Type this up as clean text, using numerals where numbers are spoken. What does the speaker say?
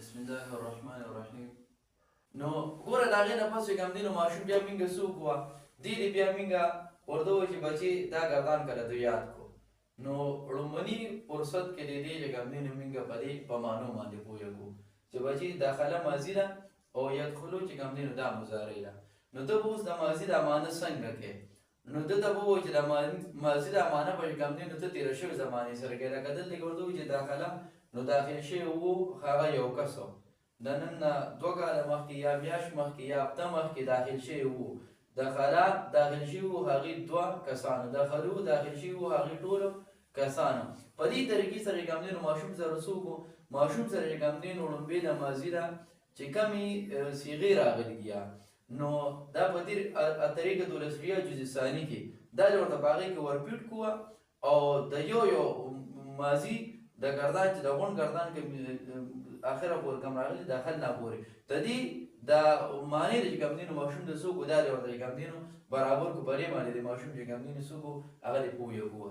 بسم الله الرحمن الرحیم. نو ګوره د هغې نه پس چې کوم دی نو ماشوم بیا مونږ څوک وه دې دې بیا مونږ ورته وویل چې بچې دا ګردان کله تو یاد کړو. نو لومړني فرصت کې د دې چې کوم دی نو مونږ په دې په معنو باندې پوهېږو چې بچې داخله ماضي ده او یدخلو چې کوم دی نو دا مضارع ده. نو ته به اوس د ماضي دا معنی څنګه کوې؟ نو ده ته به ووایو چې د ماضي دا معنی به چې کوم دی نو ته تېره شوې زمانې سره کوې. لکه دلته کې ورته ووایو چې داخله نو داخل شوی و هغه یو کس و د نن نه 2 کاله مخکې یا میاشت مخکې یا هفته مخکې داخل شوی و. دخله داخل شوي وو هغې 2 کسانو، دخلو داخل شوي وو هغې ټولو کسانو. په دې طریقې سره چې کوم دی نو ماشوم سره څوک و؟ ماشوم سره چې کوم دی نو لومبۍ د ماضي ده چې کمې صیغې راغلي دي نو دا په دې طریقه دولسیه جزء ثاني کې دا چې ورته په هغې کې ورپیټ کړو او د یو ماضي د ګردان چې د غونډ ګردان کې اخره پورې کوم راغلي داخل نه پورې د دې د معنی د چې کوم دی نو ماشوم د څوک و دا دی ورته چې کوم دی نو برابر کو په دې باندې د ماشوم چې کوم دی نو څوک و هغه دې پوهېږو.